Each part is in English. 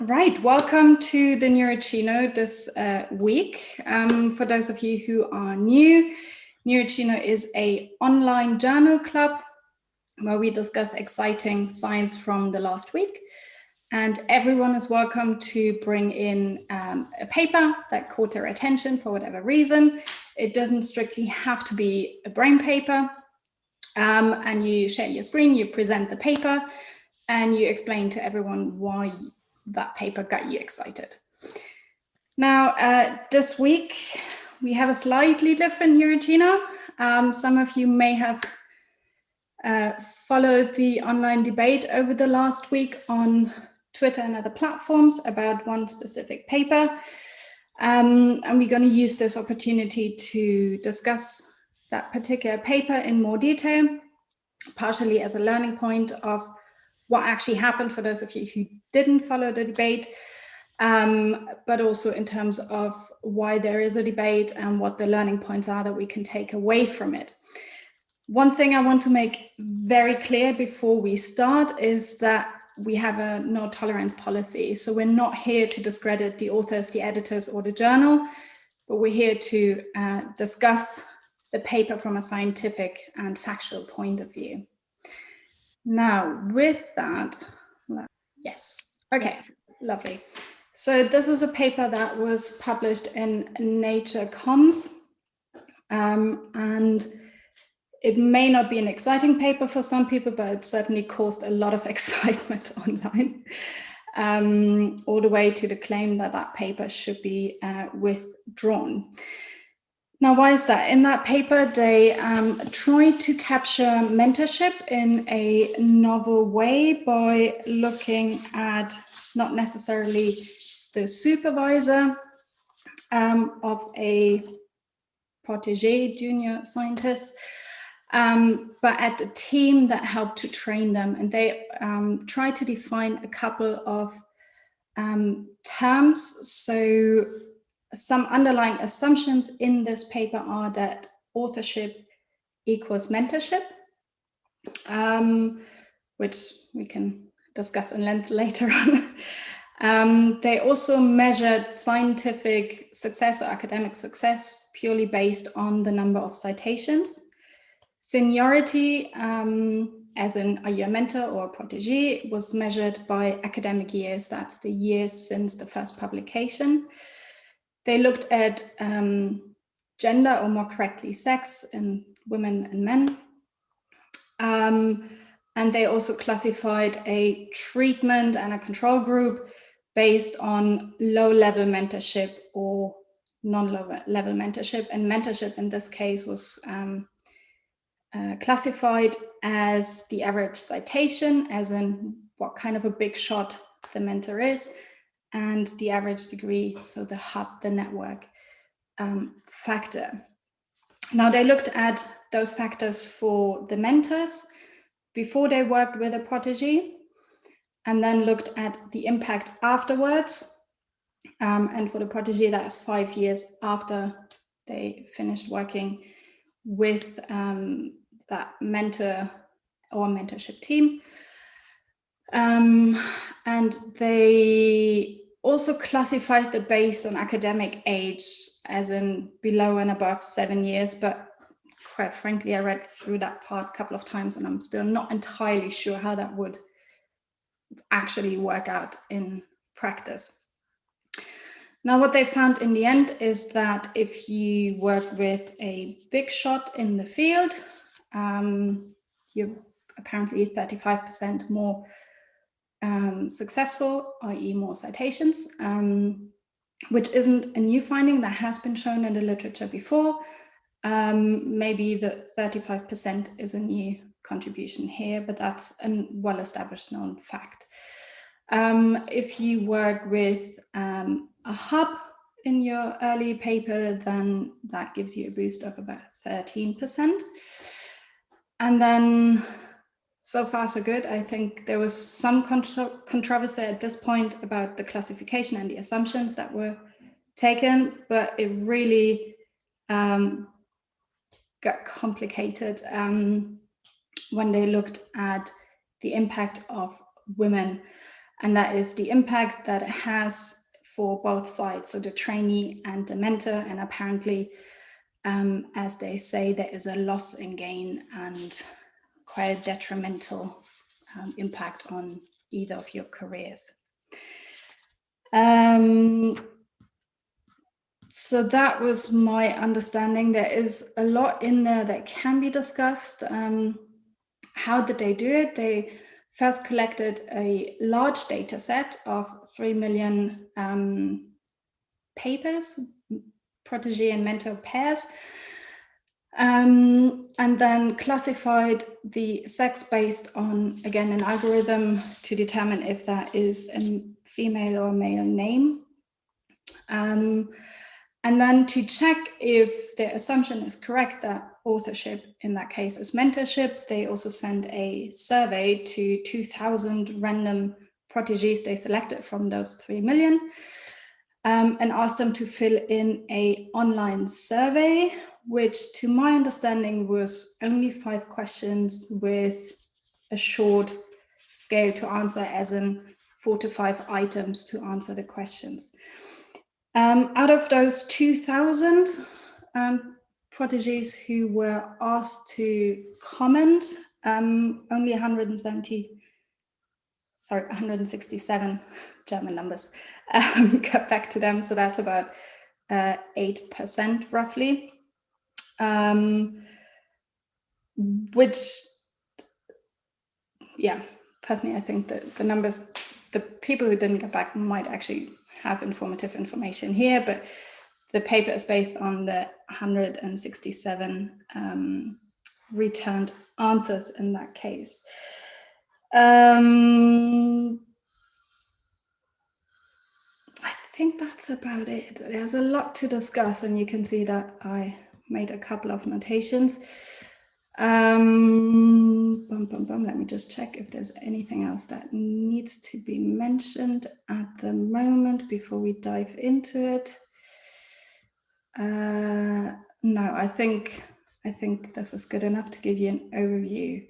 Right, welcome to the Neuroccino this week. For those of you who are new, Neuroccino is an online journal club where we discuss exciting science from the last week. And everyone is welcome to bring in a paper that caught their attention for whatever reason. It doesn't strictly have to be a brain paper. And you share your screen, you present the paper, and you explain to everyone why that paper got you excited. Now, this week, we have a slightly different Neuroccino. Some of you may have followed the online debate over the last week on Twitter and other platforms about one specific paper. And we're going to use this opportunity to discuss that particular paper in more detail, partially as a learning point of what actually happened for those of you who didn't follow the debate, but also in terms of why there is a debate and what the learning points are that we can take away from it. One thing I want to make very clear before we start is that we have a no tolerance policy. So we're not here to discredit the authors, the editors, or the journal, but we're here to discuss the paper from a scientific and factual point of view. Now, with that, yes, okay, lovely. So this is a paper that was published in Nature Comms, and it may not be an exciting paper for some people, but it certainly caused a lot of excitement online, all the way to the claim that that paper should be withdrawn. Now, why is that? In that paper, they tried to capture mentorship in a novel way by looking at not necessarily the supervisor of a protege junior scientist, but at the team that helped to train them. And they tried to define a couple of terms. So some underlying assumptions in this paper are that authorship equals mentorship, which we can discuss in length later on. They also measured scientific success or academic success purely based on the number of citations. Seniority, as in are you a mentor or a protege, was measured by academic years. That's the years since the first publication. They looked at gender, or more correctly, sex in women and men. And they also classified a treatment and a control group based on low-level mentorship or non-low-level mentorship. And mentorship in this case was classified as the average citation, as in what kind of a big shot the mentor is, and the average degree, so the hub, the network factor. Now, they looked at those factors for the mentors before they worked with a protege, and then looked at the impact afterwards. And for the protege, that is 5 years after they finished working with that mentor or mentorship team. And they also classified it based on academic age, as in below and above 7 years. But quite frankly, I read through that part a couple of times and I'm still not entirely sure how that would actually work out in practice. Now, what they found in the end is that if you work with a big shot in the field, you're apparently 35% more successful, i.e. more citations, which isn't a new finding. That has been shown in the literature before. Maybe the 35% is a new contribution here, but that's a well-established known fact. If you work with a hub in your early paper, then that gives you a boost of about 13%. And then so far, so good. I think there was some controversy at this point about the classification and the assumptions that were taken, but it really got complicated when they looked at the impact of women. and that is the impact that it has for both sides, so the trainee and the mentor. And apparently, as they say, there is a loss in gain and quite a detrimental impact on either of your careers. So that was my understanding. There is a lot in there that can be discussed. How did they do it? They first collected a large data set of 3 million papers, protege and mentor pairs, and then classified the sex based on, again, an algorithm to determine if that is a female or male name. And then to check if the assumption is correct that authorship in that case is mentorship, they also sent a survey to 2,000 random proteges they selected from those 3 million, and asked them to fill in an online survey, which to my understanding was only 5 questions with a short scale to answer, as in 4 to 5 items to answer the questions. Out of those 2,000 proteges who were asked to comment, only 167 German numbers got back to them. So that's about 8% roughly, which, yeah, personally, I think that the numbers, the people who didn't get back might actually have informative information here, but the paper is based on the 167 returned answers in that case. I think that's about it. There's a lot to discuss, and you can see that I made a couple of notations. Let me just check if there's anything else that needs to be mentioned at the moment before we dive into it. No, I think this is good enough to give you an overview.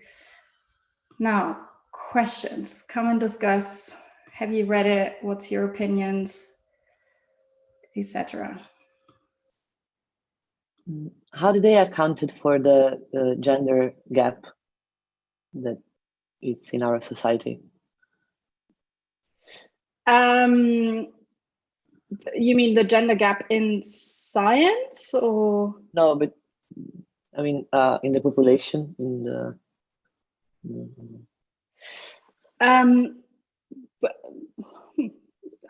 Now, questions. Come and discuss. Have you read it? What's your opinions, etc.? How did they accounted for the gender gap that is in our society? You mean the gender gap in science, or? No, but I mean in the population, in the.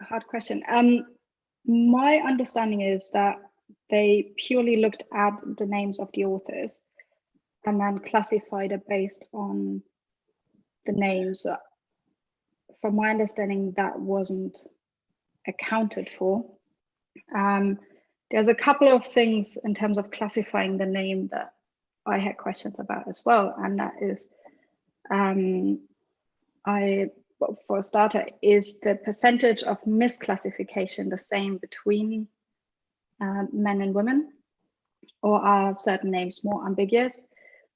Hard question. My understanding is that they purely looked at the names of the authors and then classified it based on the names. From my understanding, that wasn't accounted for. There's a couple of things in terms of classifying the name that I had questions about as well, and that is, for a starter, is the percentage of misclassification the same between men and women, or are certain names more ambiguous?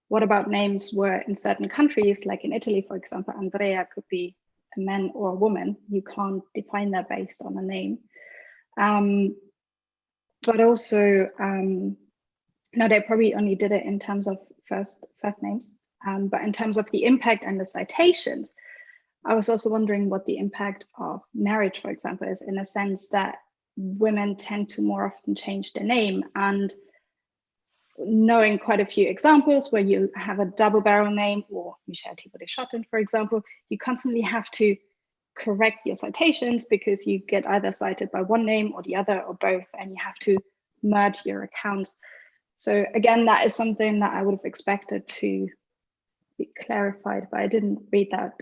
What about names where in certain countries, like in Italy, for example, Andrea could be a man or a woman? You can't define that based on a name. But also, no, they probably only did it in terms of first names. But in terms of the impact and the citations, I was also wondering what the impact of marriage, for example, is, in a sense that women tend to more often change their name. And knowing quite a few examples where you have a double barrel name, or Michel Thibault-Deschatten, for example, you constantly have to correct your citations because you get either cited by one name or the other or both, and you have to merge your accounts. So again, that is something that I would have expected to be clarified, but I didn't read that.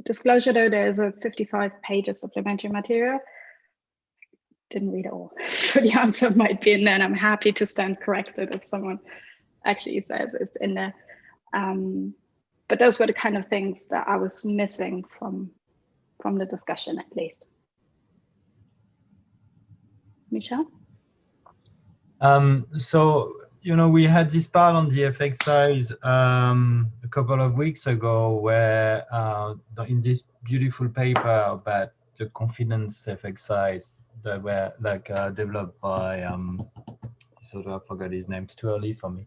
Disclosure though, there's a 55 pages supplementary material. Didn't read it all, so the answer might be in there, and I'm happy to stand corrected if someone actually says it's in there. But those were the kind of things that I was missing from the discussion, at least. Michel? So you know, we had this part on the effect size a couple of weeks ago, where in this beautiful paper about the confidence effect size that were like developed by sort of, I forgot his name, it's too early for me.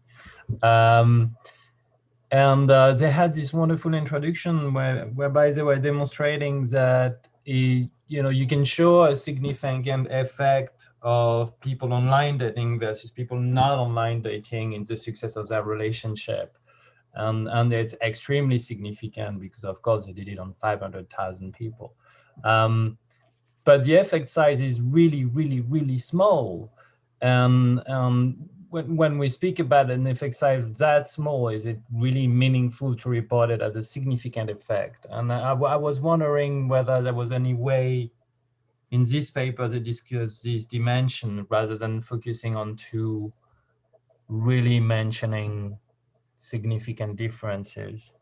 And they had this wonderful introduction whereby they were demonstrating that you can show a significant effect of people online dating versus people not online dating in the success of their relationship. And it's extremely significant because, of course, they did it on 500,000 people. But the effect size is really, really, really small. And when we speak about an effect size that small, is it really meaningful to report it as a significant effect? And I was wondering whether there was any way in this paper to discuss this dimension rather than focusing on to really mentioning significant differences.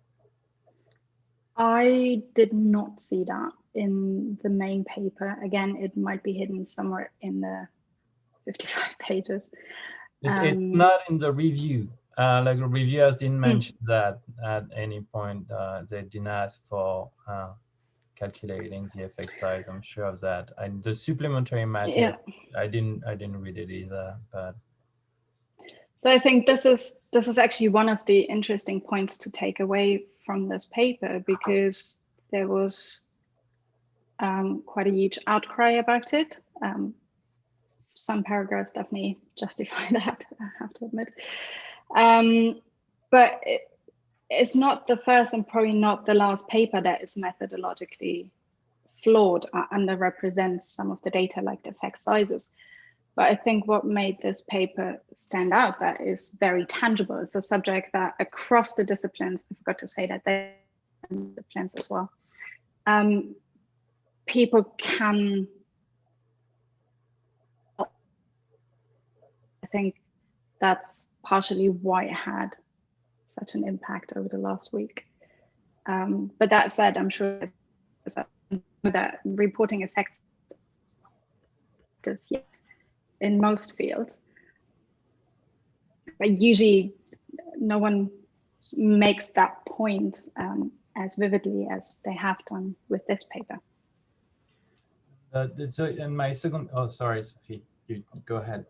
I did not see that in the main paper. Again, it might be hidden somewhere in the 55 pages. It's not in the review. Like the reviewers didn't mention that at any point. They didn't ask for calculating the effect size. I'm sure of that. And the supplementary material, I didn't read it either. But so I think this is actually one of the interesting points to take away from this paper, because there was quite a huge outcry about it. Some paragraphs definitely justify that, I have to admit. But it's not the first and probably not the last paper that is methodologically flawed, underrepresents some of the data like the effect sizes. But I think what made this paper stand out, that is very tangible. It's a subject that across the disciplines, I forgot to say that they disciplines as well, people can, I think that's partially why it had such an impact over the last week. But that said, I'm sure that reporting effects does yet in most fields, but usually no one makes that point as vividly as they have done with this paper. So, and my second, oh, sorry, Sophie, you go ahead.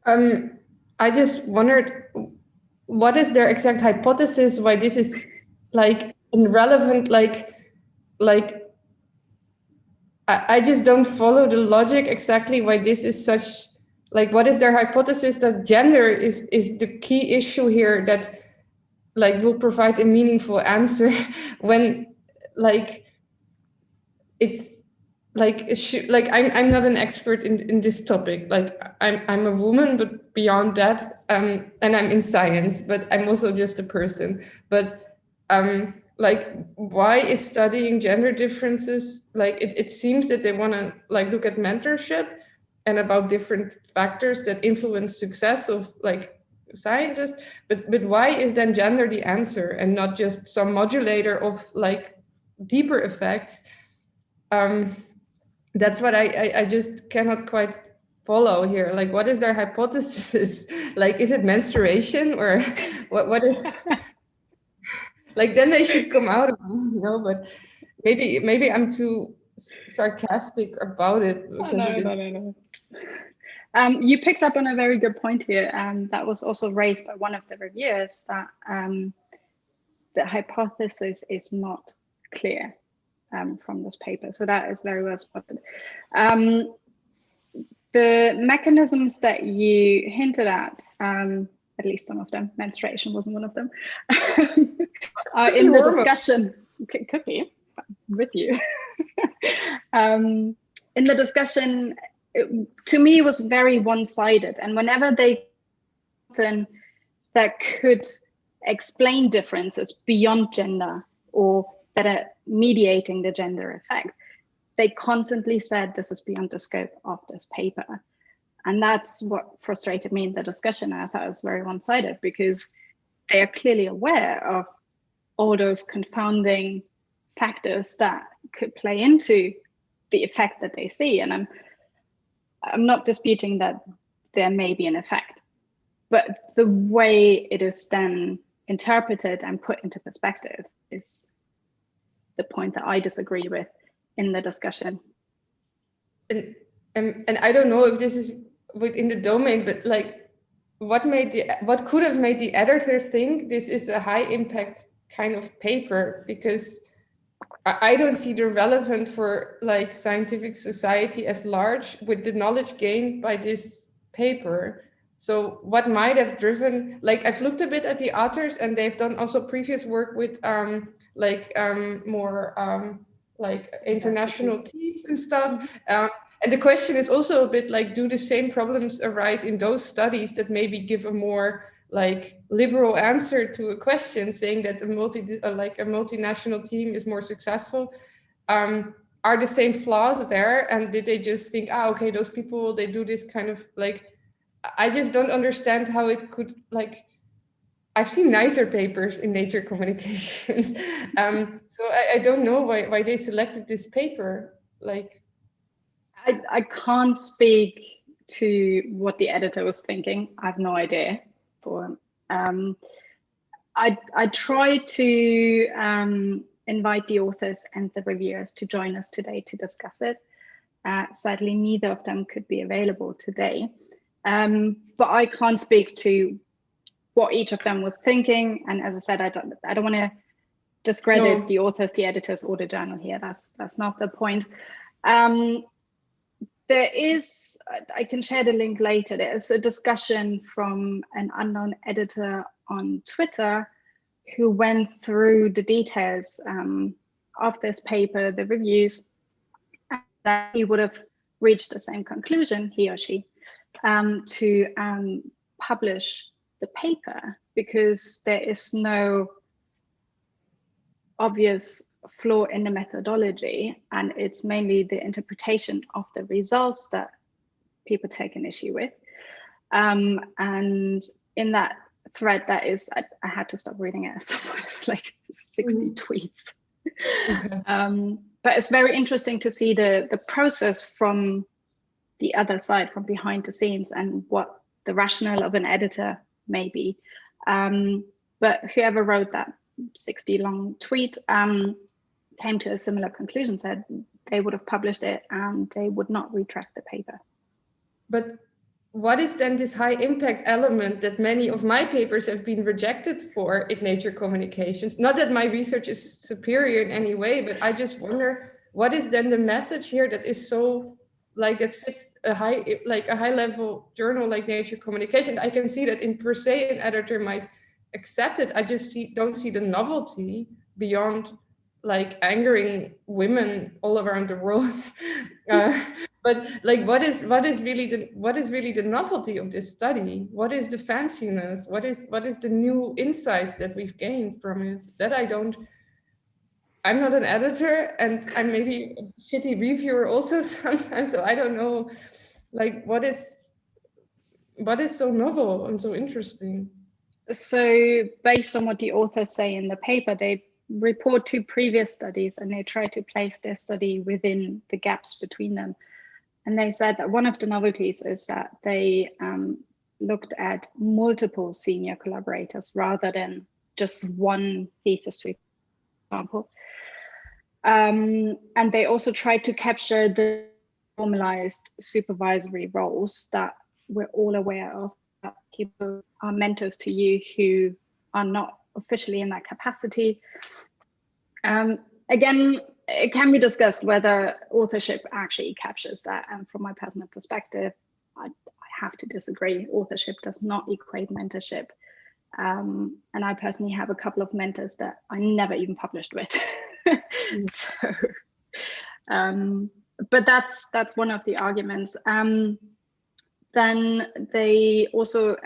I just wondered, what is their exact hypothesis why this is like irrelevant? Like I just don't follow the logic exactly why this is such, like, what is their hypothesis that gender is the key issue here that like will provide a meaningful answer when like it's like I'm not an expert in this topic. Like I'm a woman, but beyond that, and I'm in science, but I'm also just a person. But like, why is studying gender differences, like it seems that they want to like look at mentorship and about different factors that influence success of like scientists, but why is then gender the answer and not just some modulator of like deeper effects? That's what I just cannot quite follow here. Like, what is their hypothesis? Like, is it menstruation or what is like, then they should come out of it, you know, but maybe I'm too sarcastic about it. Because No. You picked up on a very good point here, and that was also raised by one of the reviewers, that the hypothesis is not clear from this paper. So that is very well spotted. The mechanisms that you hinted at least some of them, menstruation wasn't one of them, are in the discussion. Could be with you. In the discussion, to me, was very one-sided, and whenever they that could explain differences beyond gender or that are mediating the gender effect, they constantly said this is beyond the scope of this paper. And that's what frustrated me in the discussion. I thought it was very one-sided, because they are clearly aware of all those confounding factors that could play into the effect that they see. And I'm not disputing that there may be an effect, but the way it is then interpreted and put into perspective is the point that I disagree with in the discussion. And I don't know if this is within the domain, but like, what could have made the editor think this is a high impact kind of paper? Because I don't see the relevance for like scientific society as large with the knowledge gained by this paper. So what might have driven, like I've looked a bit at the authors, and they've done also previous work with more international teams and stuff. And the question is also a bit like, do the same problems arise in those studies that maybe give a more like liberal answer to a question, saying that a multinational team is more successful? Are the same flaws there? And did they just think, okay, those people, they do this kind of like, I just don't understand how it could, like, I've seen nicer papers in Nature Communications. So I don't know why they selected this paper. Like, I can't speak to what the editor was thinking. I have no idea. I tried to invite the authors and the reviewers to join us today to discuss it. Sadly, neither of them could be available today. But I can't speak to what each of them was thinking. And as I said, I don't want to discredit the authors, the editors, or the journal here. That's not the point. There is, I can share the link later. There's a discussion from an unknown editor on Twitter who went through the details of this paper, the reviews, and that he would have reached the same conclusion, he or she, to publish the paper, because there is no obvious flaw in the methodology, and it's mainly the interpretation of the results that people take an issue with. And in that thread, that is, I had to stop reading it. So it's like 60 tweets. But it's very interesting to see the process from the other side, from behind the scenes, and what the rationale of an editor may be. But whoever wrote that 60 long tweet came to a similar conclusion, said they would have published it and they would not retract the paper. But what is then this high impact element that many of my papers have been rejected for in Nature Communications? Not that my research is superior in any way, but I just wonder, what is then the message here that is so like that fits a high level journal like Nature Communications? I can see that in per se an editor might accept it. I just don't see the novelty beyond like angering women all around the world. But like, what is really the novelty of this study? What is the fanciness? What is the new insights that we've gained from it? That I'm not an editor, and I'm maybe a shitty reviewer also sometimes, so I don't know, like, what is so novel and so interesting? So based on what the authors say in the paper, they report 2 previous studies, and they try to place their study within the gaps between them. And they said that one of the novelties is that they looked at multiple senior collaborators rather than just one thesis, for example. And they also tried to capture the formalized supervisory roles that we're all aware of, that people are mentors to you who are not officially in that capacity. Again, it can be discussed whether authorship actually captures that. And from my personal perspective, I have to disagree. Authorship does not equate mentorship. And I personally have a couple of mentors that I never even published with. So, but that's one of the arguments. Then they also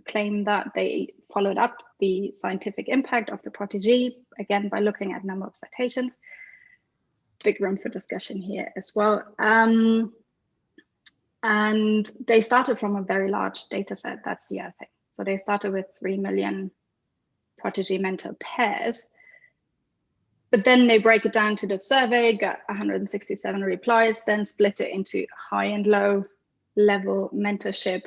claim that they followed up the scientific impact of the protégé, again, by looking at number of citations. Big room for discussion here as well. And they started from a very large data set. That's the other thing. So they started with 3 million protégé mentor pairs. But then they break it down to the survey, got 167 replies, then split it into high and low level mentorship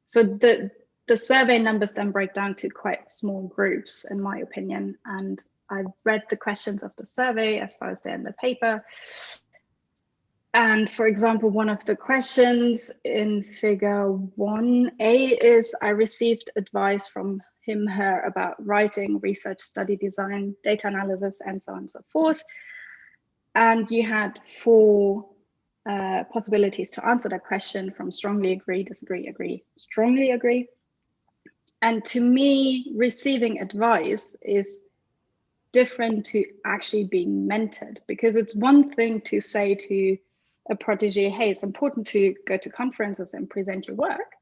So the survey numbers then break down to quite small groups, in my opinion. And I've read the questions of the survey as far as they're in the paper. And for example, one of the questions in figure 1A is, I received advice from him, her about writing, research, study design, data analysis, and so on and so forth. And you had 4 possibilities to answer that question, from strongly agree, disagree, agree, strongly agree. And to me, receiving advice is different to actually being mentored, because it's one thing to say to a protege, hey, it's important to go to conferences and present your work,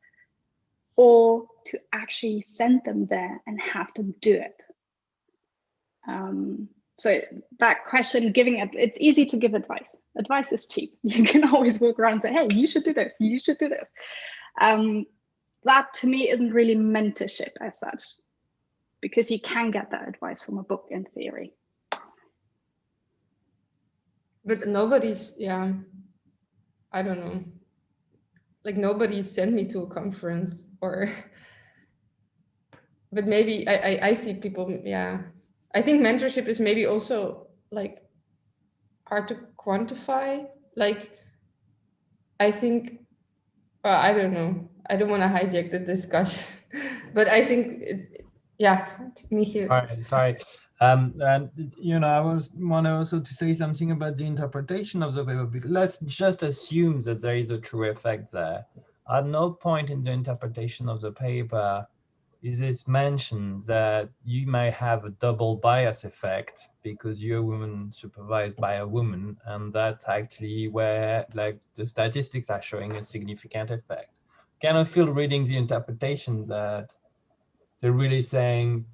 or to actually send them there and have them do it. So that question, it's easy to give advice. Advice is cheap. You can always walk around and say, hey, you should do this, you should do this. That to me isn't really mentorship as such, because you can get that advice from a book in theory. But nobody's, yeah, I don't know. Like nobody sent me to a conference, or, but maybe I see people, yeah. I think mentorship is maybe also like hard to quantify. Like, I think, I don't know. I don't want to hijack the discussion, but I think it's, yeah, it's me here. All right, sorry. And I want also to say something about the interpretation of the paper. Let's just assume that there is a true effect there. At no point in the interpretation of the paper is this mentioned that you may have a double bias effect because you're a woman supervised by a woman, and that's actually where like the statistics are showing a significant effect. Kind of feel reading the interpretation that they're really saying,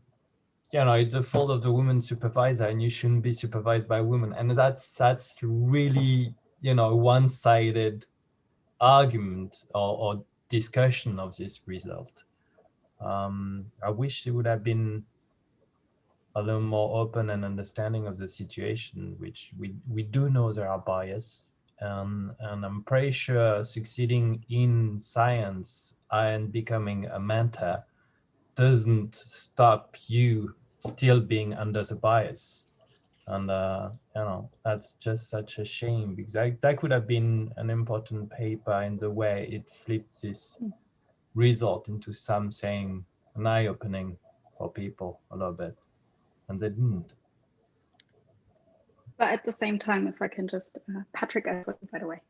it's the fault of the woman supervisor and you shouldn't be supervised by women. And that's really, one-sided argument or discussion of this result. I wish it would have been a little more open and understanding of the situation, which we do know there are bias. And I'm pretty sure succeeding in science and becoming a mentor doesn't stop you still being under the bias. And that's just such a shame, because that could have been an important paper in the way it flipped this result into something, an eye-opening for people a little bit, and they didn't. But at the same time, if I can just, Patrick, by the way,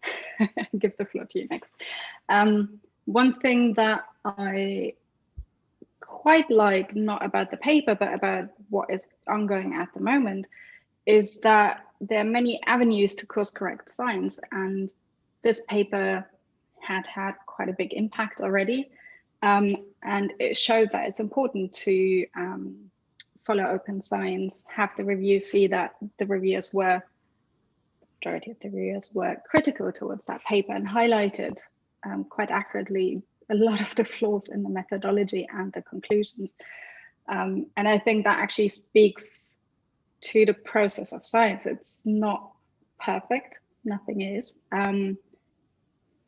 give the floor to you next. One thing that I quite like, not about the paper, but about what is ongoing at the moment, is that there are many avenues to course correct science, and this paper had quite a big impact already, and it showed that it's important to follow open science, have the review see that the reviewers were, the majority of the reviewers were critical towards that paper and highlighted quite accurately a lot of the flaws in the methodology and the conclusions. And I think that actually speaks to the process of science. It's not perfect, nothing is.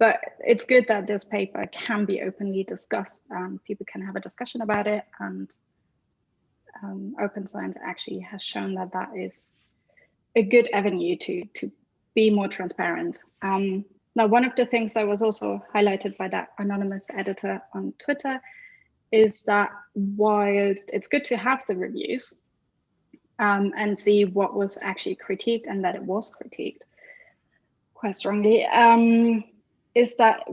But it's good that this paper can be openly discussed and people can have a discussion about it. And open science actually has shown that that is a good avenue to be more transparent. Now, one of the things that was also highlighted by that anonymous editor on Twitter is that whilst it's good to have the reviews and see what was actually critiqued, and that it was critiqued quite strongly, is that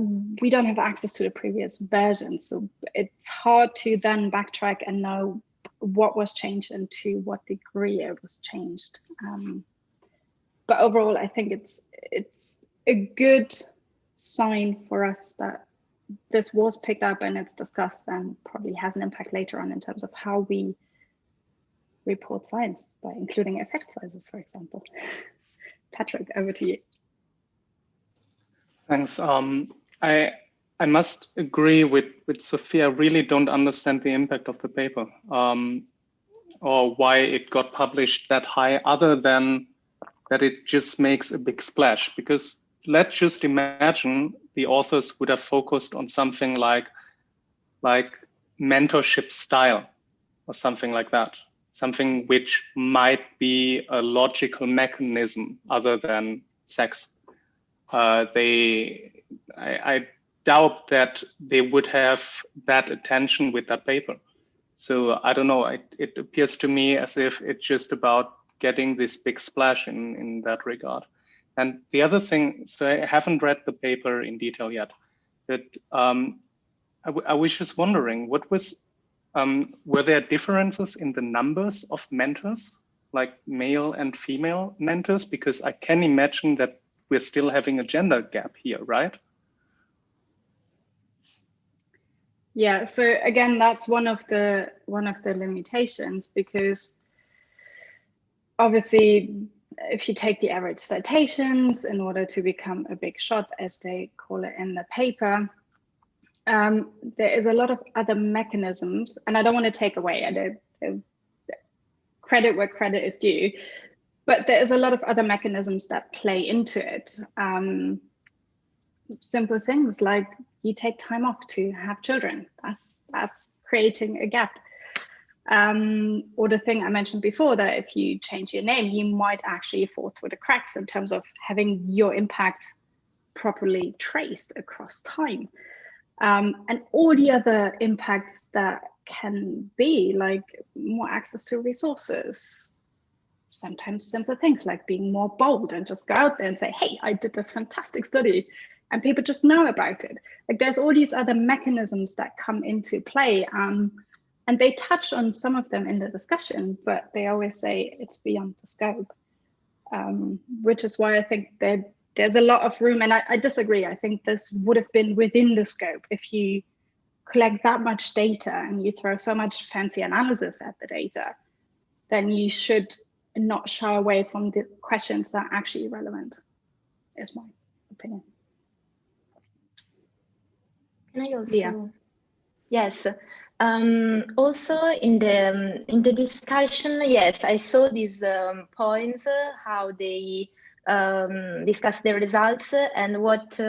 we don't have access to the previous version. So it's hard to then backtrack and know what was changed and to what degree it was changed. But overall, I think it's a good sign for us that this was picked up and it's discussed, and probably has an impact later on in terms of how we report science by including effect sizes, for example. Patrick, over to you. Thanks. I must agree with Sophia. I really don't understand the impact of the paper or why it got published that high, other than that it just makes a big splash. Because let's just imagine the authors would have focused on something like like mentorship style or something like that. Something which might be a logical mechanism other than sex. I doubt that they would have that attention with that paper. So I don't know, it appears to me as if it's just about getting this big splash in that regard. And the other thing, so I haven't read the paper in detail yet, but I was just wondering, what was, were there differences in the numbers of mentors, like male and female mentors? Because I can imagine that we're still having a gender gap here, right? Yeah, so again, that's one of the limitations, because obviously, if you take the average citations in order to become a big shot, as they call it in the paper, there is a lot of other mechanisms, and I don't want to take away, there's credit where credit is due, but there is a lot of other mechanisms that play into it. Simple things like you take time off to have children. That's creating a gap. Or the thing I mentioned before, that if you change your name, you might actually fall through the cracks in terms of having your impact properly traced across time. And all the other impacts that can be, like more access to resources, sometimes simple things like being more bold and just go out there and say, hey, I did this fantastic study, and people just know about it. Like there's all these other mechanisms that come into play, and they touch on some of them in the discussion, but they always say it's beyond the scope, which is why I think there's a lot of room. And I disagree. I think this would have been within the scope. If you collect that much data and you throw so much fancy analysis at the data, then you should not shy away from the questions that are actually relevant, is my opinion. Can I also? Yeah. Yes. Also in the discussion, yes, I saw these points, how they discuss the results, and what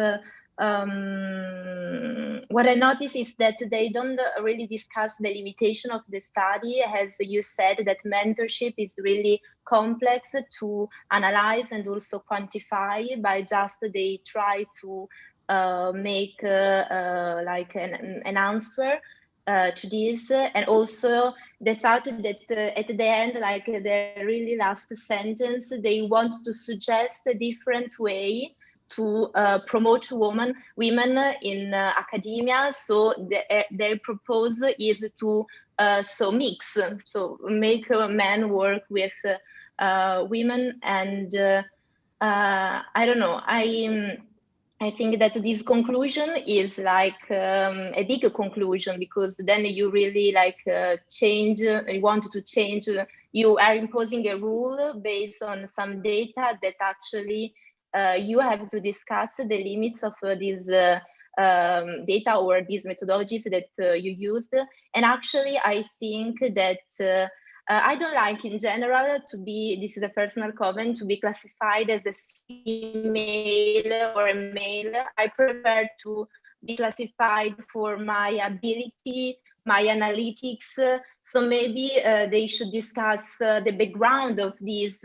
I noticed is that they don't really discuss the limitation of the study. As you said, that mentorship is really complex to analyze and also quantify. By just they try to make like an answer to this, and also the thought that at the end, like the really last sentence, they want to suggest a different way to promote women in academia. So their proposal is to so mix, so make men work with women, and I don't know, I think that this conclusion is like a big conclusion, because then you really like change, you want to change, you are imposing a rule based on some data that actually you have to discuss the limits of these data or these methodologies that you used. And actually, I think that I don't like in general to be, this is a personal comment, to be classified as a female or a male. I prefer to be classified for my ability, my analytics. So maybe they should discuss the background of these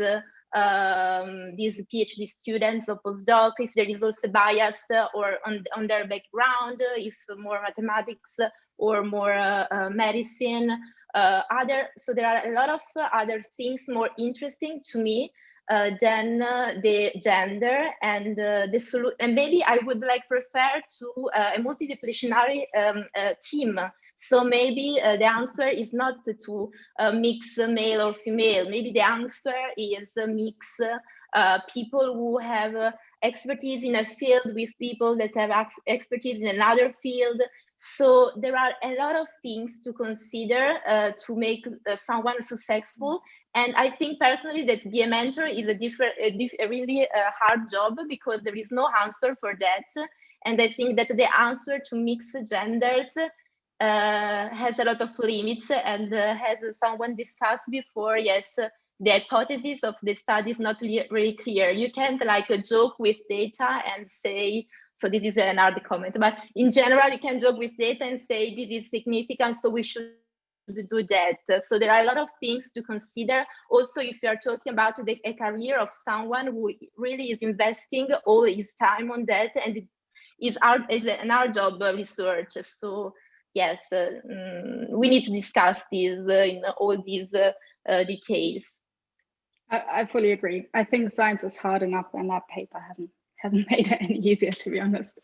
PhD students or postdoc, if there is also bias or on their background, if more mathematics or more medicine. So there are a lot of other things more interesting to me than the gender and and maybe I would like prefer to a multidisciplinary team. So maybe the answer is not to mix male or female. Maybe the answer is mix people who have expertise in a field with people that have expertise in another field. So there are a lot of things to consider to make someone successful. And I think personally that be a mentor is a really hard job, because there is no answer for that. And I think that the answer to mix genders has a lot of limits, and as someone discussed before, yes, the hypothesis of the study is not really clear. You can't like joke with data and say, So this is another comment, but in general, you can joke with data and say this is significant, so we should do that. So there are a lot of things to consider. Also, if you are talking about a career of someone who really is investing all his time on that, and it is our job research. So yes, we need to discuss this in all these details. I fully agree. I think science is hard enough, and that paper hasn't made it any easier, to be honest.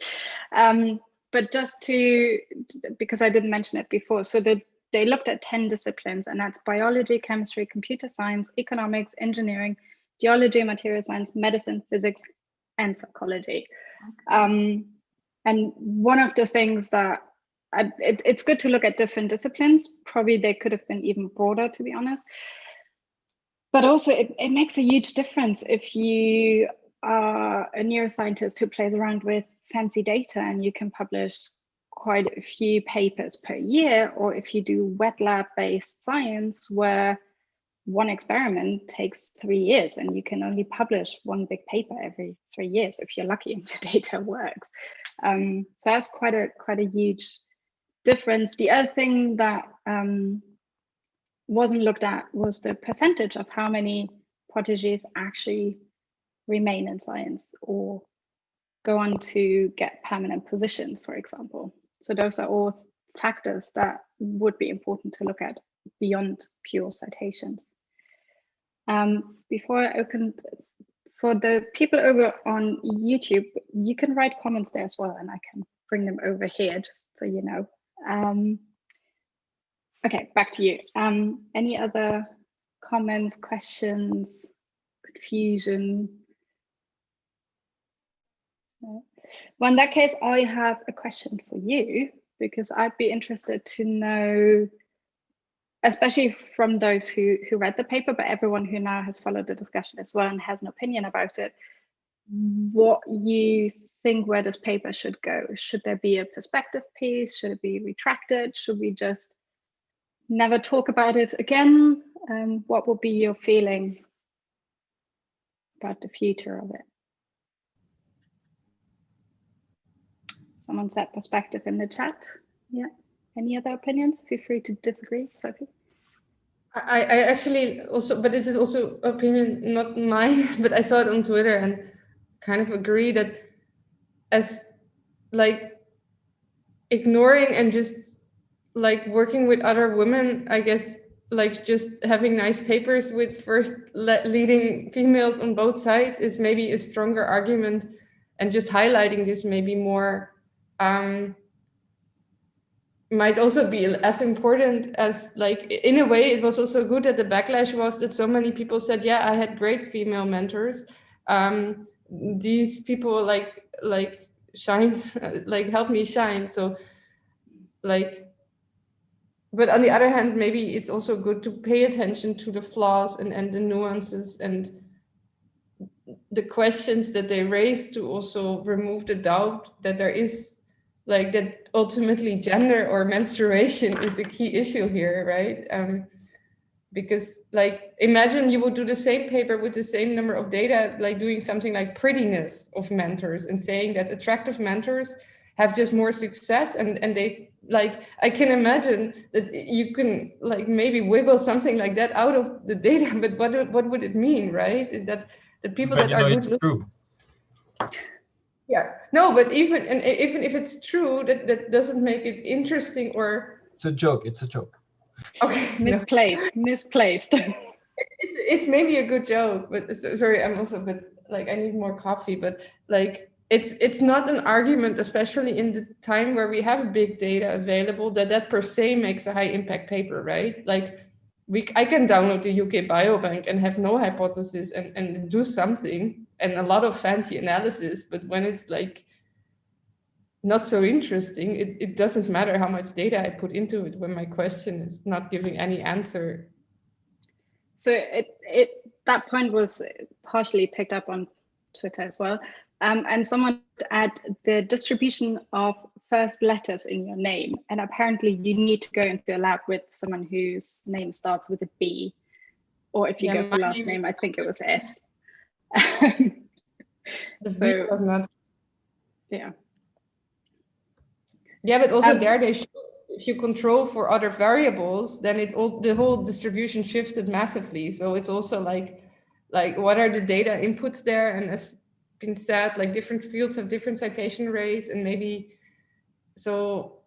But just because I didn't mention it before, so they looked at 10 disciplines, and that's biology, chemistry, computer science, economics, engineering, geology, material science, medicine, physics, and psychology. And one of the things that it's good to look at different disciplines. Probably they could have been even broader, to be honest. But also it makes a huge difference if you are a neuroscientist who plays around with fancy data and you can publish quite a few papers per year, or if you do wet lab based science where one experiment takes 3 years and you can only publish one big paper every 3 years if you're lucky and the data works. So that's quite a huge difference. The other thing that wasn't looked at was the percentage of how many proteges actually remain in science or go on to get permanent positions, for example. So those are all factors that would be important to look at beyond pure citations. Before I opened, for the people over on YouTube, you can write comments there as well, and I can bring them over here, just so you know. Okay, back to you. Any other comments, questions, confusion? No. Well, in that case, I have a question for you, because I'd be interested to know, especially from those who read the paper, but everyone who now has followed the discussion as well and has an opinion about it, what you think where this paper should go. Should there be a perspective piece? Should it be retracted? Should we just never talk about it again? What would be your feeling about the future of it? Someone said perspective in the chat. Yeah. Any other opinions? Feel free to disagree, Sophie. I actually also, but this is also opinion, not mine, but I saw it on Twitter and kind of agree that as like ignoring and just like working with other women, I guess, like just having nice papers with first leading females on both sides is maybe a stronger argument, and just highlighting this maybe more might also be as important as, like, in a way it was also good that the backlash was that so many people said, yeah, I had great female mentors. These people like shine, like help me shine. So like, but on the other hand, maybe it's also good to pay attention to the flaws and the nuances and the questions that they raise, to also remove the doubt that there is, like, that ultimately gender or menstruation is the key issue here, right? Because, like, imagine you would do the same paper with the same number of data, like doing something like prettiness of mentors and saying that attractive mentors have just more success, and they, like, I can imagine that you can, like, maybe wiggle something like that out of the data, but what would it mean, right? That the people but that are good it's true. Yeah, no, but even if it's true, that doesn't make it interesting. Or It's a joke. It's a joke. Okay, misplaced. It's maybe a good joke, but sorry, I'm also a bit like, I need more coffee. But like, it's not an argument, especially in the time where we have big data available, that per se makes a high impact paper, right? Like, I can download the UK Biobank and have no hypothesis and do something and a lot of fancy analysis, but when it's like not so interesting, it doesn't matter how much data I put into it when my question is not giving any answer. So that point was partially picked up on Twitter as well. And someone add the distribution of first letters in your name. And apparently you need to go into a lab with someone whose name starts with a B. Or if you go for last name, I think it was S. The V does not. Yeah. Yeah, but also there they show, if you control for other variables, then the whole distribution shifted massively. So it's also like what are the data inputs there? And as been said, like different fields have different citation rates, and maybe so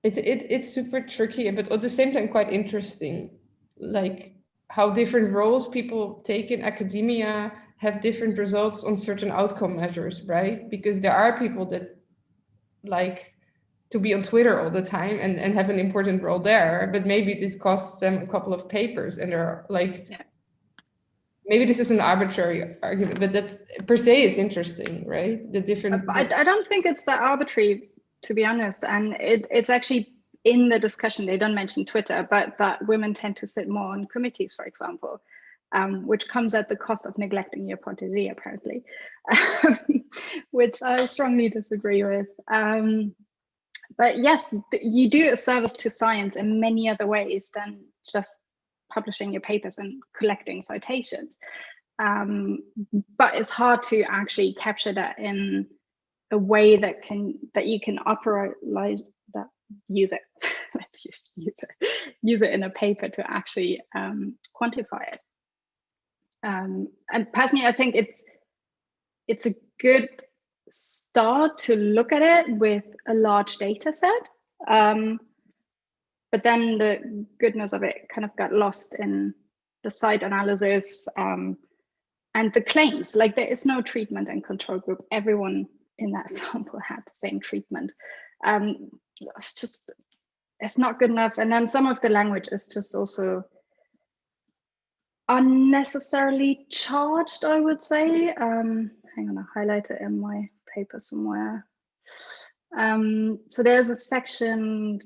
it's super tricky, but at the same time quite interesting, like how different roles people take in academia have different results on certain outcome measures, right? Because there are people that like to be on Twitter all the time and have an important role there, but maybe this costs them a couple of papers, and they're like, maybe this is an arbitrary argument, but that's per se it's interesting, right? The different. I don't think it's that arbitrary, to be honest, and it's actually in the discussion. They don't mention Twitter, but that women tend to sit more on committees, for example, which comes at the cost of neglecting your protégé, apparently, which I strongly disagree with. But yes, you do a service to science in many other ways than just publishing your papers and collecting citations. But it's hard to actually capture that in a way that you can operationalize that, use it. Let's use it in a paper to actually quantify it. And personally, I think it's a good start to look at it with a large data set. But then the goodness of it kind of got lost in the site analysis and the claims. Like, there is no treatment and control group. Everyone in that sample had the same treatment. It's not good enough. And then some of the language is just also unnecessarily charged, I would say. Hang on, I highlight it in my paper somewhere. So there's a section,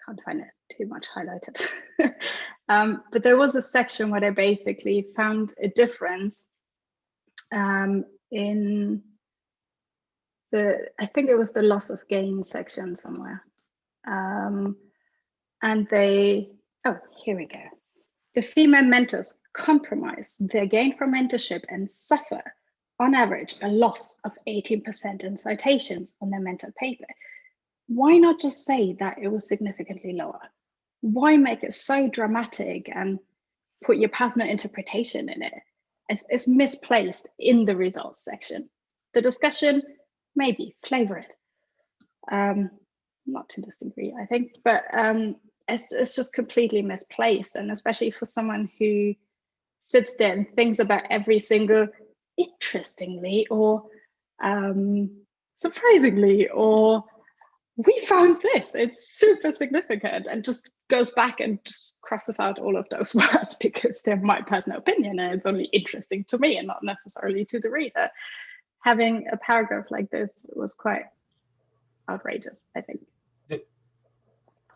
can't find it too much highlighted, but there was a section where they basically found a difference in I think it was the loss of gain section somewhere. And here we go. The female mentors compromise their gain from mentorship and suffer, on average, a loss of 18% in citations on their mentor paper. Why not just say that it was significantly lower? Why make it so dramatic and put your personal interpretation in it? It's misplaced in the results section. The discussion, maybe flavor it. Not to this degree, I think, but it's just completely misplaced. And especially for someone who sits there and thinks about every single interestingly or surprisingly, or we found this, it's super significant, and just goes back and just crosses out all of those words because they're my personal opinion and it's only interesting to me and not necessarily to the reader. Having a paragraph like this was quite outrageous, I think.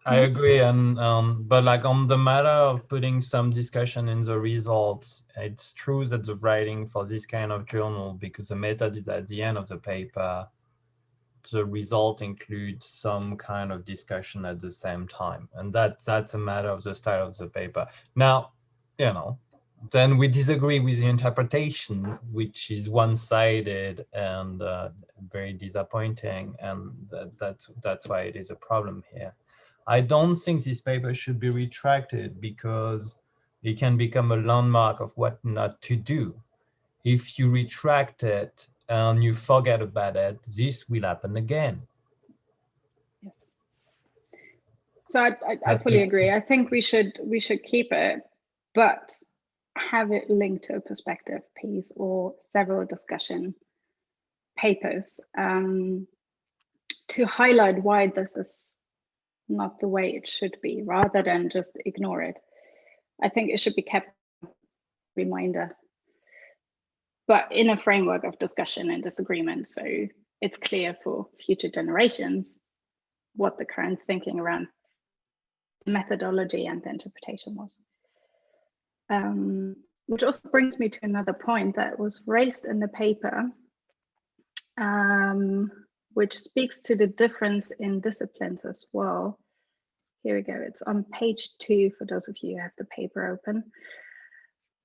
I agree, and but like on the matter of putting some discussion in the results, it's true that the writing for this kind of journal, because the method is at the end of the paper, the result includes some kind of discussion at the same time, and that's a matter of the style of the paper. Now, you know, then we disagree with the interpretation, which is one-sided and very disappointing, and that's why it is a problem here. I don't think this paper should be retracted because it can become a landmark of what not to do. If you retract it and you forget about it, this will happen again. Yes. So I fully agree. I think we should keep it, but have it linked to a perspective piece or several discussion papers to highlight why this is not the way it should be, rather than just ignore it. I think it should be kept a reminder, but in a framework of discussion and disagreement, so it's clear for future generations what the current thinking around methodology and the interpretation was. Which also brings me to another point that was raised in the paper, which speaks to the difference in disciplines as well. Here we go, it's on page 2 for those of you who have the paper open.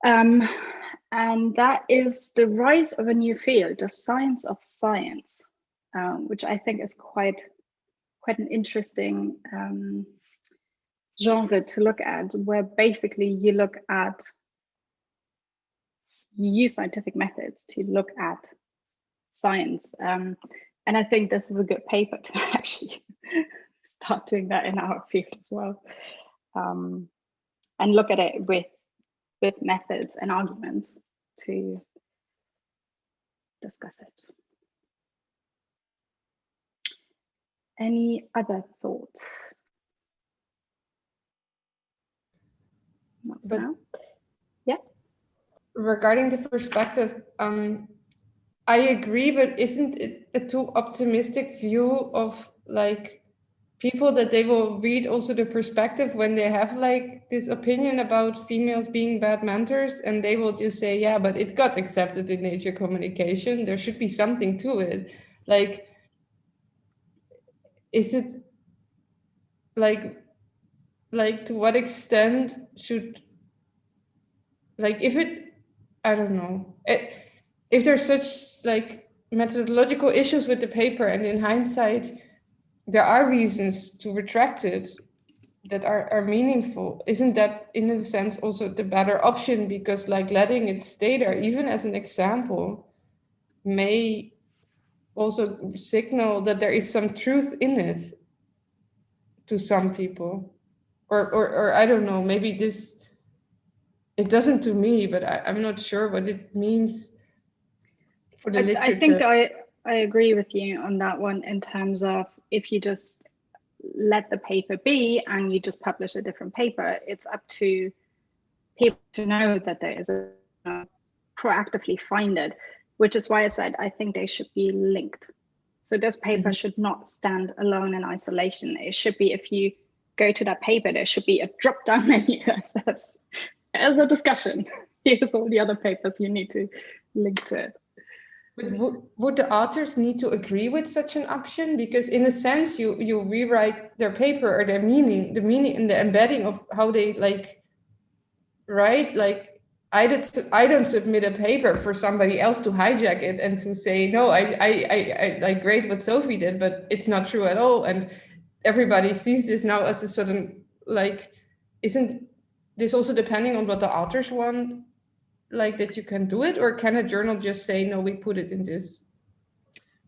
And that is the rise of a new field, the science of science. which I think is quite an interesting genre to look at, where basically you use scientific methods to look at science. And I think this is a good paper to actually start doing that in our field as well. And look at it with methods and arguments to discuss it. Any other thoughts? Not But now. Yeah. Regarding the perspective, I agree, but isn't it a too optimistic view of like people that they will read also the perspective when they have like this opinion about females being bad mentors, and they will just say, yeah, but it got accepted in Nature Communication. There should be something to it. Like, is it like to what extent should, like, if it, I don't know, if there's such like methodological issues with the paper, and in hindsight there are reasons to retract it that are meaningful, isn't that in a sense also the better option? Because like letting it stay there, even as an example, may also signal that there is some truth in it to some people, or I don't know, maybe this, it doesn't to me, but I'm not sure what it means for the literature. I think I agree with you on that one, in terms of if you just let the paper be and you just publish a different paper, it's up to people to know that there is proactively find it, which is why I said I think they should be linked. So this paper should not stand alone in isolation. It should be, if you go to that paper, there should be a drop-down menu that says, as a discussion, here's all the other papers you need to link to it. But would the authors need to agree with such an option? Because in a sense, you rewrite their paper or their meaning, the meaning and the embedding of how they like write. Like I don't submit a paper for somebody else to hijack it and to say, no, I agree what Sophie did, but it's not true at all. And everybody sees this now as a sudden, like, isn't this also depending on what the authors want? Like that you can do it, or can a journal just say, no, we put it in this,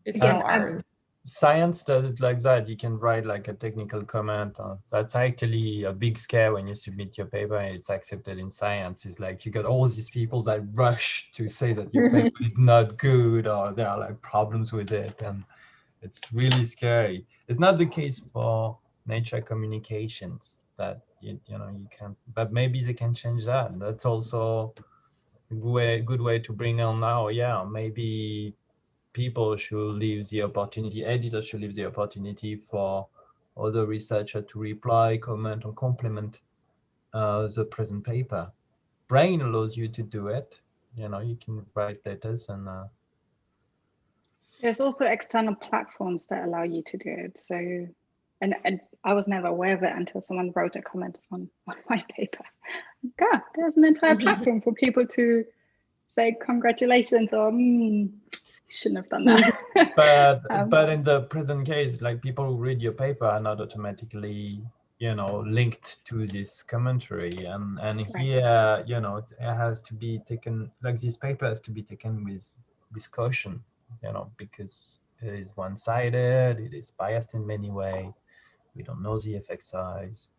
it's now ours? Science does it like that. You can write like a technical comment. That's actually a big scare when you submit your paper and it's accepted in science. It's like you got all these people that rush to say that your paper is not good, or there are like problems with it, and it's really scary. It's not the case for Nature Communications, that you know you can, but maybe they can change that. That's also good way to bring on now. Yeah, maybe people should leave the opportunity, editors should leave the opportunity for other researchers to reply, comment, or complement the present paper. Brain allows you to do it. You know, you can write letters, and there's also external platforms that allow you to do it. So, and I was never aware of it until someone wrote a comment on my paper. God, there's an entire platform for people to say congratulations, or shouldn't have done that. but in the present case, like people who read your paper are not automatically, you know, linked to this commentary, and right. Here, you know, it has to be taken, like this paper has to be taken with caution, you know, because it is one-sided, it is biased in many ways, we don't know the effect size,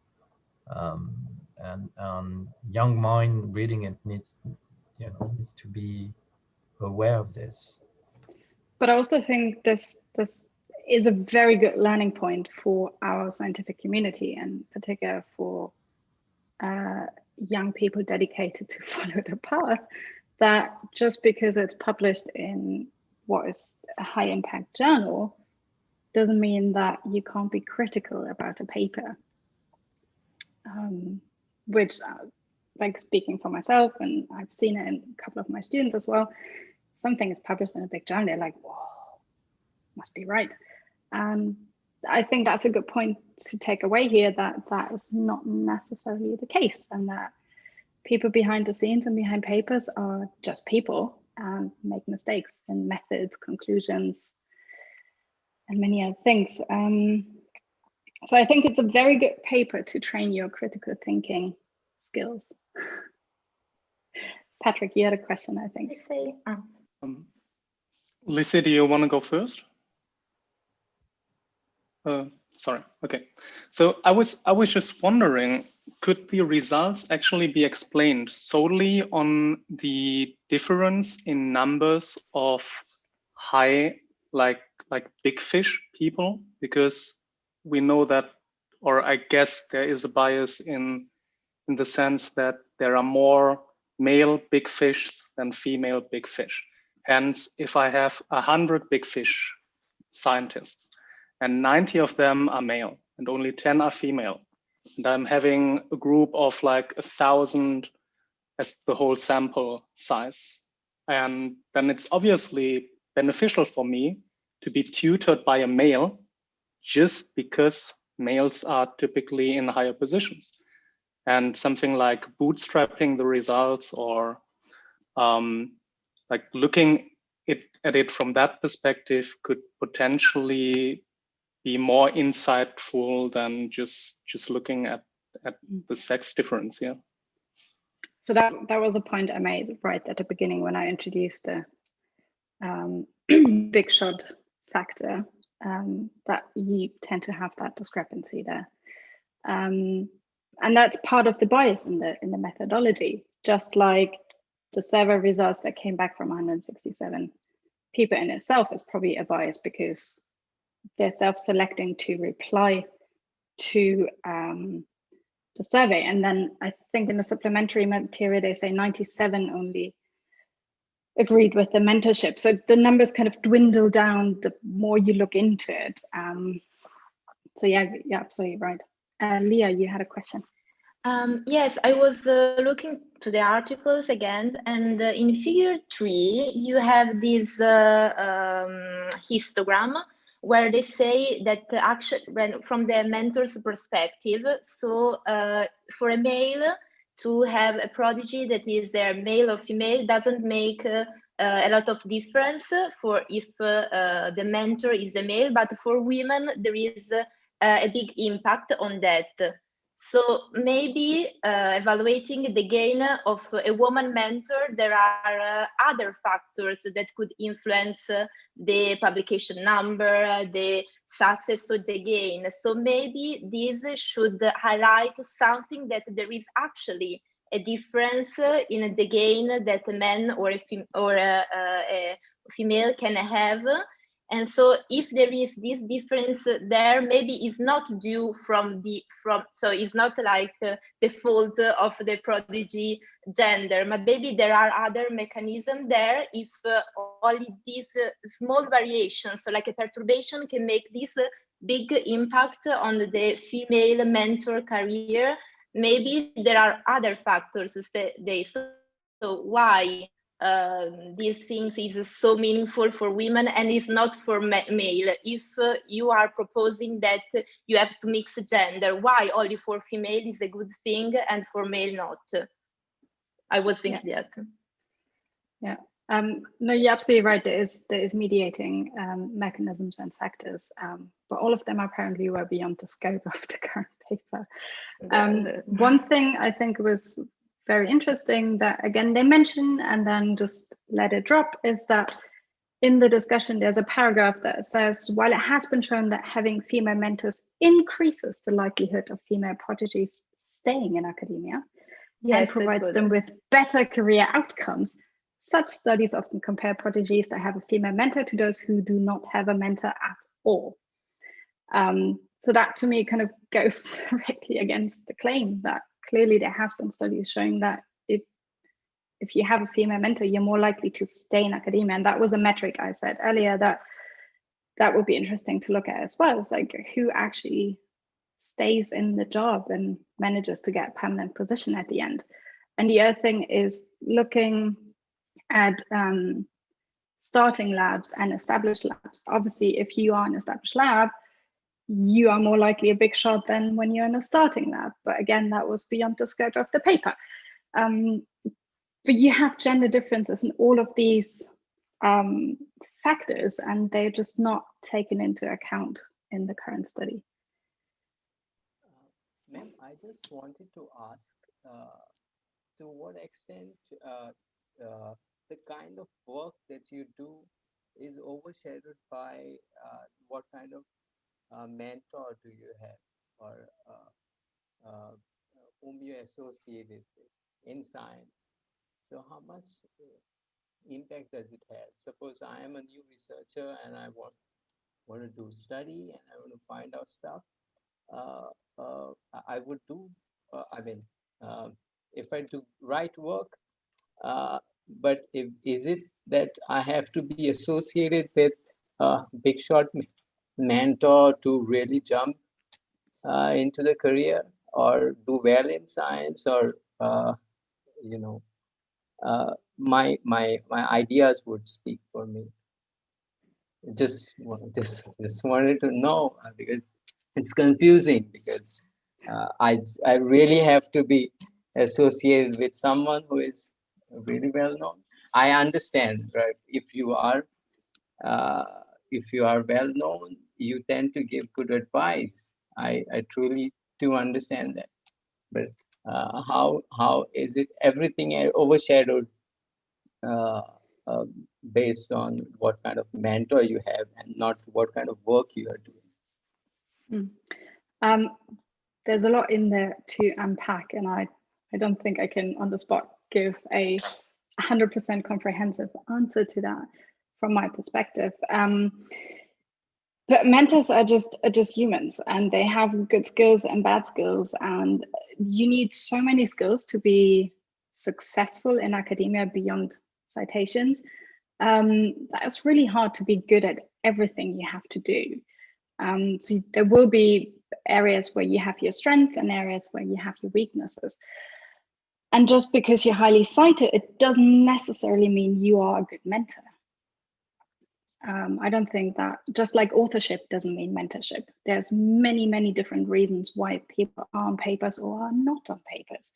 and young mind reading it needs to be aware of this. But I also think this is a very good learning point for our scientific community, and particularly for young people dedicated to follow the path, that just because it's published in what is a high impact journal doesn't mean that you can't be critical about a paper. Which, like speaking for myself, and I've seen it in a couple of my students as well, something is published in a big journal, they're like, whoa, must be right. I think that's a good point to take away here, that is not necessarily the case, and that people behind the scenes and behind papers are just people and make mistakes in methods, conclusions, many other things. So I think it's a very good paper to train your critical thinking skills. Patrick, you had a question, I think. Lizzie, do you want to go first? Sorry. Okay. So I was just wondering, could the results actually be explained solely on the difference in numbers of high, like big fish people? Because we know that, or I guess there is a bias in the sense that there are more male big fish than female big fish. Hence, if I have 100 big fish scientists and 90 of them are male and only 10 are female, and I'm having a group of like 1,000 as the whole sample size, and then it's obviously beneficial for me to be tutored by a male just because males are typically in higher positions. And something like bootstrapping the results or like looking at it from that perspective could potentially be more insightful than just looking at the sex difference. Yeah. So that was a point I made right at the beginning when I introduced the big shot factor, that you tend to have that discrepancy there. And that's part of the bias in the methodology, just like the survey results that came back from 167 people in itself is probably a bias because they're self-selecting to reply to the survey. And then I think in the supplementary material, they say 97 only agreed with the mentorship. So the numbers kind of dwindle down the more you look into it. So yeah, absolutely right. Leah, you had a question. Yes, I was looking to the articles again, and in figure 3, you have this histogram where they say that from the mentor's perspective, so for a male to have a prodigy that is their male or female doesn't make a lot of difference for if the mentor is a male, but for women there is a big impact on that. So maybe evaluating the gain of a woman mentor, there are other factors that could influence the publication number, the success of the gain. So maybe this should highlight something that there is actually a difference in the gain that a man or a female can have. And so if there is this difference there, maybe it's not due so it's not like the fault of the prodigy gender, but maybe there are other mechanisms there. If only these small variations, so like a perturbation, can make this big impact on the female mentor career, maybe there are other factors. So why? These things is so meaningful for women and is not for male. If you are proposing that you have to mix gender, why only for female is a good thing and for male not? I was thinking that. Yeah. No, you're absolutely right. There is mediating mechanisms and factors, but all of them apparently were beyond the scope of the current paper. One thing I think was very interesting that again they mention and then just let it drop is that in the discussion there's a paragraph that says, while it has been shown that having female mentors increases the likelihood of female prodigies staying in academia and provides them with better career outcomes, such studies often compare prodigies that have a female mentor to those who do not have a mentor at all. So that to me kind of goes directly against the claim that clearly there has been studies showing that if you have a female mentor, you're more likely to stay in academia. And that was a metric I said earlier that would be interesting to look at as well. It's like who actually stays in the job and manages to get a permanent position at the end. And the other thing is looking at starting labs and established labs. Obviously, if you are an established lab, you are more likely a big shot than when you're in a starting lab. But again, that was beyond the scope of the paper. But you have gender differences in all of these factors, and they're just not taken into account in the current study. Ma'am, I just wanted to ask, to what extent the kind of work that you do is overshadowed by what kind of mentor do you have, or whom you associated with in science? So how much impact does it have? Suppose I am a new researcher and I want to do study and I want to find out stuff. I would do, if I do right work, but is it that I have to be associated with a big shot mentor to really jump into the career or do well in science, or my ideas would speak for me? Just wanted to know, because it's confusing, because I really have to be associated with someone who is really well known. I understand, right? If you are well known, you tend to give good advice. I truly do understand that. But how is it everything overshadowed based on what kind of mentor you have and not what kind of work you are doing? There's a lot in there to unpack, and I don't think I can on the spot give a 100% comprehensive answer to that from my perspective. But mentors are just humans, and they have good skills and bad skills, and you need so many skills to be successful in academia beyond citations. That's really hard to be good at everything you have to do. So there will be areas where you have your strength and areas where you have your weaknesses. And just because you're highly cited, it doesn't necessarily mean you are a good mentor. I don't think that, just like authorship doesn't mean mentorship. There's many, many different reasons why people are on papers or are not on papers.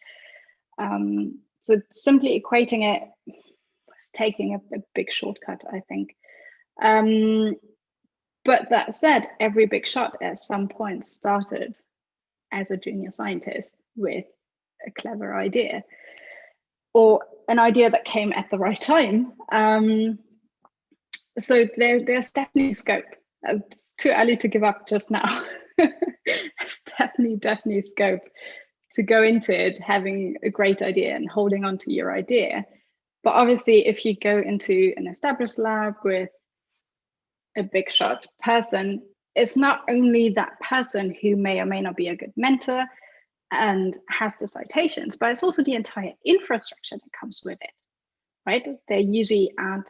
So simply equating it is taking a big shortcut, I think. But that said, every big shot at some point started as a junior scientist with a clever idea, or an idea that came at the right time. So there's definitely scope. It's too early to give up just now. There's definitely scope to go into it having a great idea and holding on to your idea. But obviously, if you go into an established lab with a big shot person, it's not only that person who may or may not be a good mentor and has the citations, but it's also the entire infrastructure that comes with it, right? They're usually at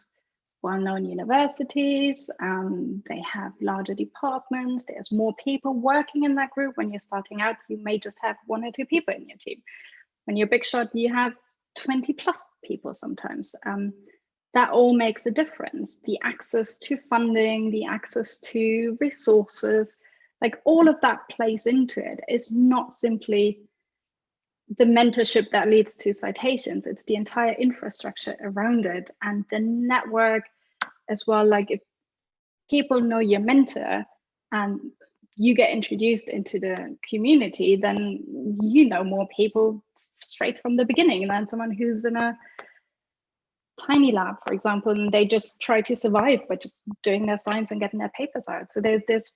well-known universities, they have larger departments, there's more people working in that group. When you're starting out, you may just have 1 or 2 people in your team. When you're a big shot, you have 20 plus people sometimes. That all makes a difference. The access to funding, the access to resources, like all of that plays into it. It's not simply the mentorship that leads to citations, it's the entire infrastructure around it and the network as well. Like if people know your mentor and you get introduced into the community, then you know more people straight from the beginning than someone who's in a tiny lab, for example, and they just try to survive by just doing their science and getting their papers out. So there's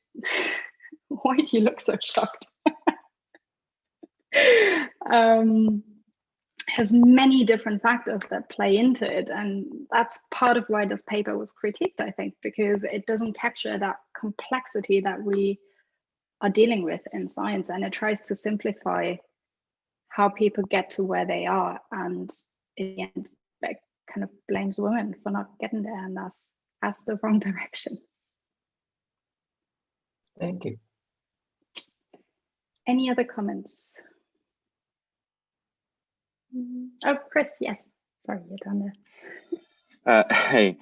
why do you look so shocked? Has many different factors that play into it, and that's part of why this paper was critiqued, I think, because it doesn't capture that complexity that we are dealing with in science, and it tries to simplify how people get to where they are, and in the end it kind of blames women for not getting there, and that's the wrong direction. Thank you. Any other comments? Oh, Chris, yes. Sorry, you're down there. Hey,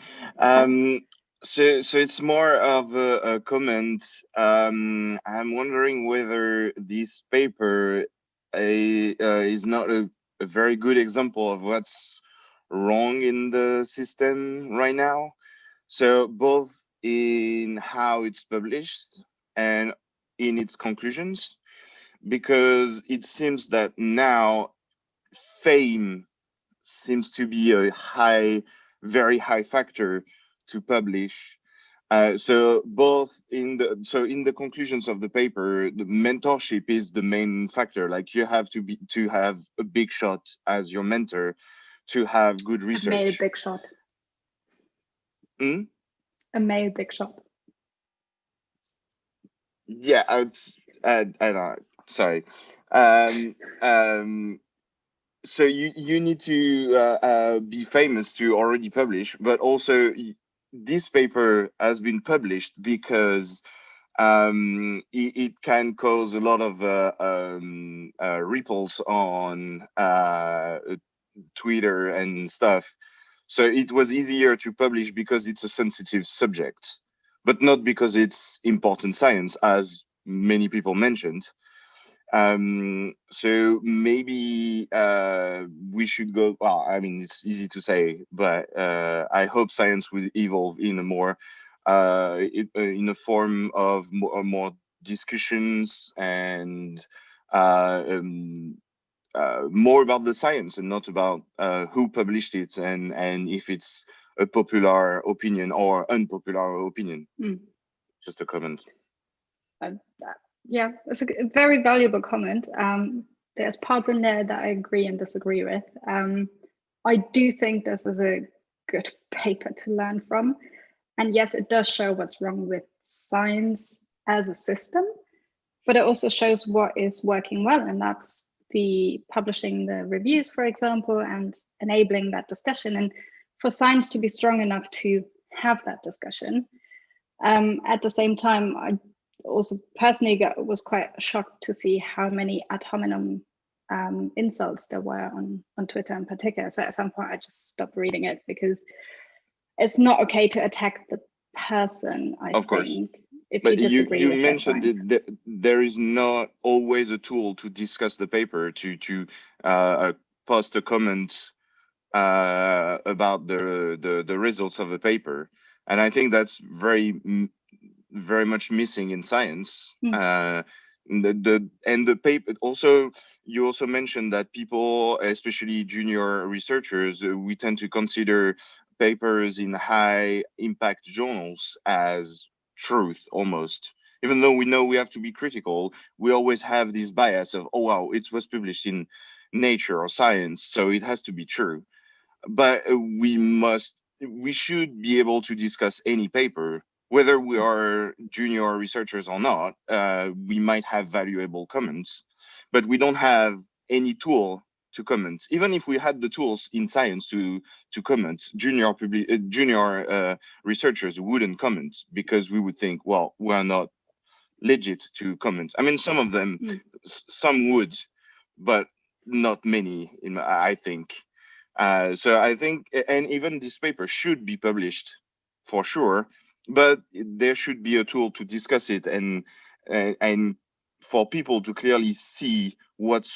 so it's more of a comment. I'm wondering whether this paper is not a very good example of what's wrong in the system right now. So both in how it's published and in its conclusions, because it seems that now fame seems to be a very high factor to publish. So both in the conclusions of the paper, the mentorship is the main factor. Like you have to have a big shot as your mentor to have good research. A male big shot. Hmm? A male big shot. Yeah, I don't know. Sorry. So you need to be famous to already publish, but also this paper has been published because it can cause a lot of ripples on Twitter and stuff. So it was easier to publish because it's a sensitive subject, but not because it's important science, as many people mentioned. So maybe we should go, well, I mean, it's easy to say, but I hope science will evolve in a more in a form of more discussions and more about the science and not about who published it and if it's a popular opinion or unpopular opinion. Just a comment. Yeah, it's a very valuable comment. There's parts in there that I agree and disagree with. I do think this is a good paper to learn from. And yes, it does show what's wrong with science as a system, but it also shows what is working well. And that's the publishing the reviews, for example, and enabling that discussion. And for science to be strong enough to have that discussion. At the same time, I also personally was quite shocked to see how many ad hominem insults there were on Twitter in particular. So at some point I just stopped reading it because it's not okay to attack the person, I of course. think, if but you disagree you with mentioned that there is not always a tool to discuss the paper, to post a comment about the results of the paper. And I think that's very much missing in science. The paper also, you also mentioned that people, especially junior researchers, we tend to consider papers in high impact journals as truth almost. Even though we know we have to be critical, we always have this bias of, oh wow, it was published in Nature or Science, so it has to be true. But we should be able to discuss any paper, whether we are junior researchers or not. We might have valuable comments, but we don't have any tool to comment. Even if we had the tools in science to comment, junior researchers wouldn't comment because we would think, well, we're not legit to comment. I mean, some of them, some would, but not many, I think. So I think, and even this paper should be published for sure, but there should be a tool to discuss it and for people to clearly see what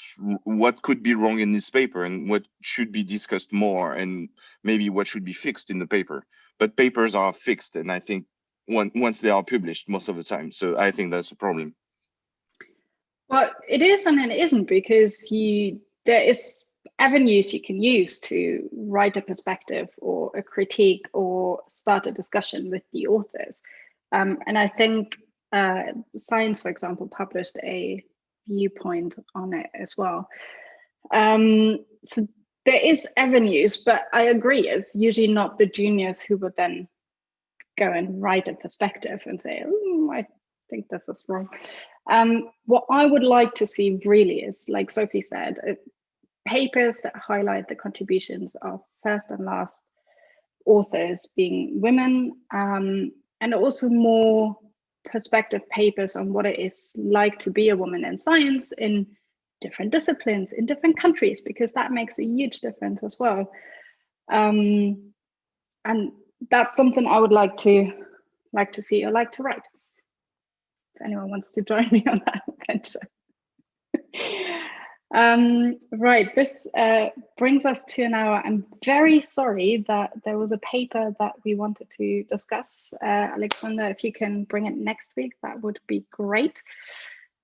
could be wrong in this paper and what should be discussed more and maybe what should be fixed in the paper. But papers are fixed, and I think once they are published most of the time. So I think that's a problem. Well, it is and it isn't, because there is avenues you can use to write a perspective or a critique or start a discussion with the authors. And I think Science, for example, published a viewpoint on it as well. So there is avenues, but I agree, it's usually not the juniors who would then go and write a perspective and say, oh, I think this is wrong. What I would like to see really is, like Sophie said, papers that highlight the contributions of first and last authors being women, and also more perspective papers on what it is like to be a woman in science in different disciplines, in different countries, because that makes a huge difference as well. And that's something I would like to see or like to write. If anyone wants to join me on that adventure. Right, this brings us to an hour. I'm very sorry that there was a paper that we wanted to discuss. Alexander, if you can bring it next week, that would be great.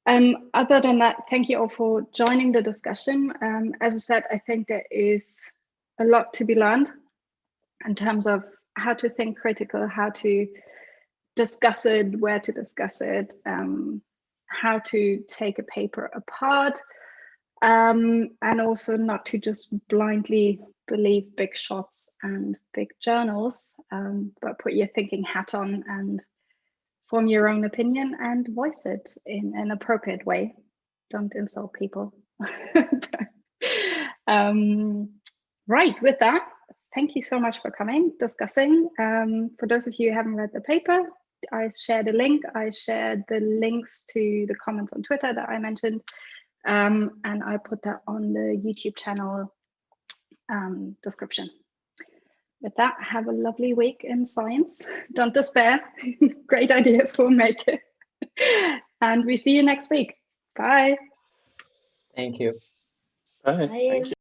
Other than that, thank you all for joining the discussion. As I said, I think there is a lot to be learned in terms of how to think critical, how to discuss it, where to discuss it, how to take a paper apart, and also not to just blindly believe big shots and big journals, but put your thinking hat on and form your own opinion and voice it in an appropriate way. Don't insult people. Right, with that, thank you so much for coming, discussing. For those of you who haven't read the paper, I shared a link. I shared the links to the comments on Twitter that I mentioned, and I put that on the YouTube channel description. With that, have a lovely week in science. Don't despair. Great ideas will make it. And we see you next week. Bye. Thank you. Bye. Bye.